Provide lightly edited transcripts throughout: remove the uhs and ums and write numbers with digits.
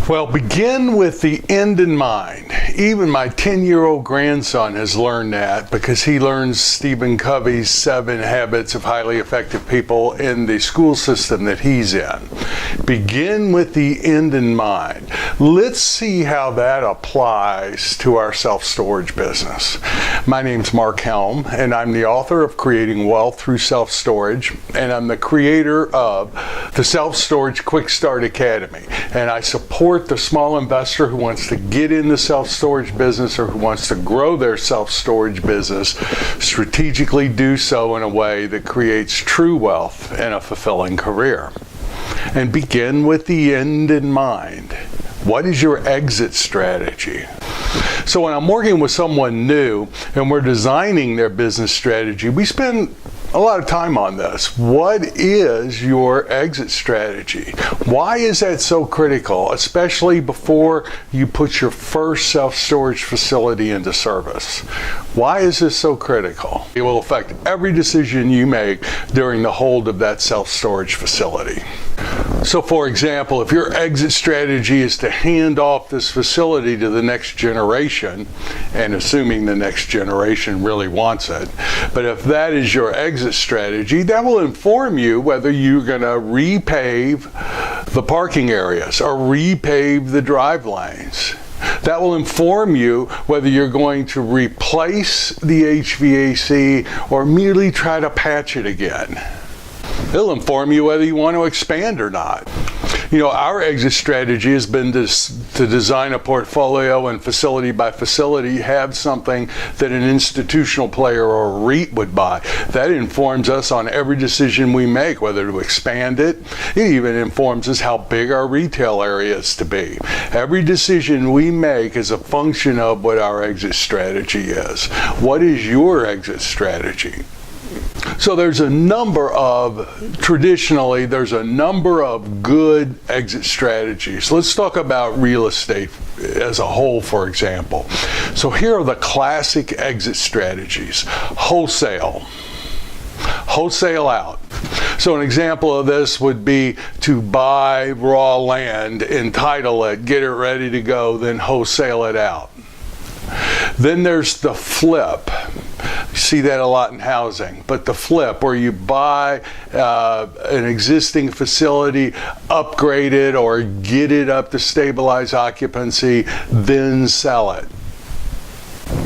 Well, begin with the end in mind. Even my 10-year-old grandson has learned that because he learns Stephen Covey's 7 Habits of Highly Effective People in the school system that he's in. Begin with the end in mind. Let's see how that applies to our self-storage business. My name's Mark Helm, and I'm the author of Creating Wealth Through Self-Storage, and I'm the creator of the Self-Storage Quick Start Academy. And I support the small investor who wants to get in the self-storage business or who wants to grow their self-storage business, strategically do so in a way that creates true wealth and a fulfilling career. And begin with the end in mind. What is your exit strategy? So when I'm working with someone new and we're designing their business strategy, we spend a lot of time on this. What is your exit strategy? Why is that so critical, especially before you put your first self-storage facility into service? Why is this so critical? It will affect every decision you make during the hold of that self-storage facility. So for example, if your exit strategy is to hand off this facility to the next generation, and assuming the next generation really wants it, but if that is your exit strategy, that will inform you whether you're going to repave the parking areas or repave the drive lanes. That will inform you whether you're going to replace the HVAC or merely try to patch it again. It'll inform you whether you want to expand or not. You know, our exit strategy has been to design a portfolio and facility by facility have something that an institutional player or a REIT would buy. That informs us on every decision we make, whether to expand it. It even informs us how big our retail area is to be. Every decision we make is a function of what our exit strategy is. What is your exit strategy? So traditionally there's a number of good exit strategies. Let's talk about real estate as a whole, for example. So here are the classic exit strategies. Wholesale out. So an example of this would be to buy raw land, entitle it, get it ready to go, then wholesale it out. Then there's the flip. You see that a lot in housing, but the flip where you buy an existing facility, upgrade it or get it up to stabilize occupancy, then sell it.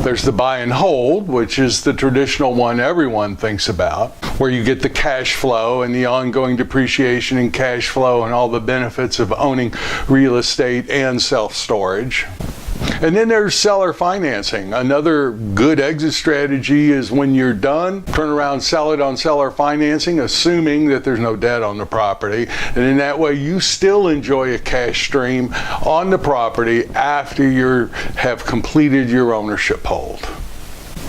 There's the buy and hold, which is the traditional one everyone thinks about, where you get the cash flow and the ongoing depreciation and cash flow and all the benefits of owning real estate and self-storage. And then there's seller financing. Another good exit strategy is when you're done, turn around, sell it on seller financing, assuming that there's no debt on the property. And in that way, you still enjoy a cash stream on the property after you have completed your ownership hold.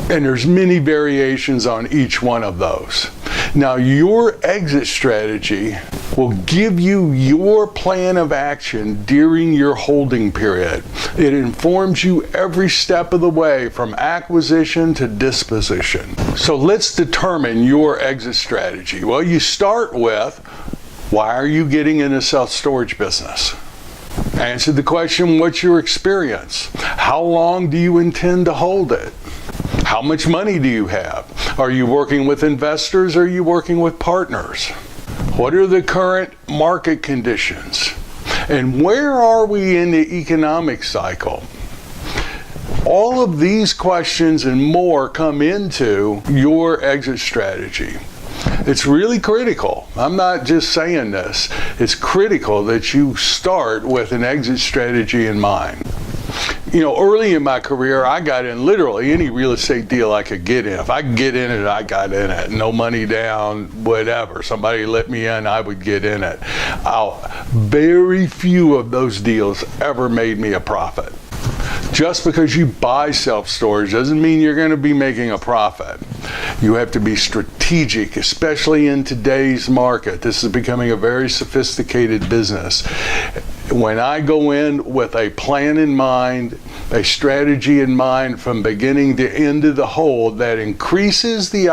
And there's many variations on each one of those. Now, your exit strategy will give you your plan of action during your holding period. It informs you every step of the way from acquisition to disposition. So let's determine your exit strategy. Well, you start with, why are you getting in a self-storage business? Answer the question, what's your experience? How long do you intend to hold it? How much money do you have? Are you working with investors or are you working with partners? What are the current market conditions? And where are we in the economic cycle? All of these questions and more come into your exit strategy. It's really critical. I'm not just saying this. It's critical that you start with an exit strategy in mind. You know, early in my career, I got in literally any real estate deal I could get in. If I could get in it, I got in it. No money down, whatever. Somebody let me in, I would get in it. Very few of those deals ever made me a profit. Just because you buy self-storage doesn't mean you're going to be making a profit. You have to be strategic, especially in today's market. This is becoming a very sophisticated business. When I go in with a plan in mind, a strategy in mind from beginning to end of the hold that increases the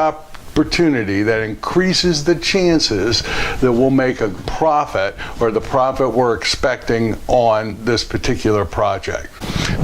opportunity that increases the chances that we'll make a profit, or the profit we're expecting on this particular project.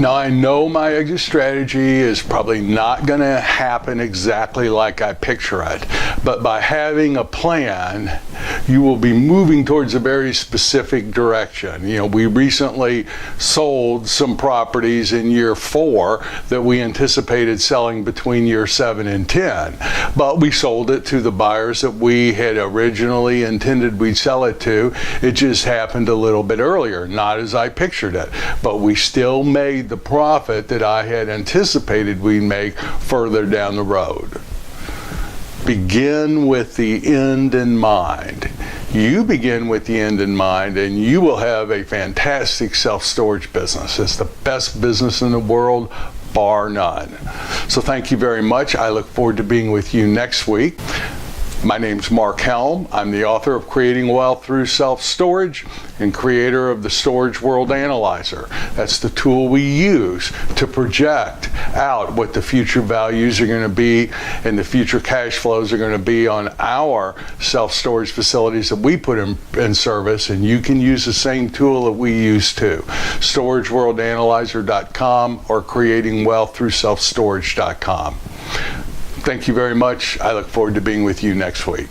Now, I know my exit strategy is probably not going to happen exactly like I picture it, but by having a plan, you will be moving towards a very specific direction. You know, we recently sold some properties in year 4 that we anticipated selling between year 7 and 10, but we sold it to the buyers that we had originally intended we'd sell it to. It just happened a little bit earlier, not as I pictured it, but we still made the profit that I had anticipated we'd make further down the road. Begin with the end in mind. You begin with the end in mind, and you will have a fantastic self-storage business. It's the best business in the world, bar none. So thank you very much. I look forward to being with you next week. My name's Mark Helm. I'm the author of Creating Wealth Through Self-Storage and creator of the Storage World Analyzer. That's the tool we use to project out what the future values are going to be and the future cash flows are going to be on our self-storage facilities that we put in service, and you can use the same tool that we use too. StorageWorldAnalyzer.com or CreatingWealthThroughSelfStorage.com. Thank you very much. I look forward to being with you next week.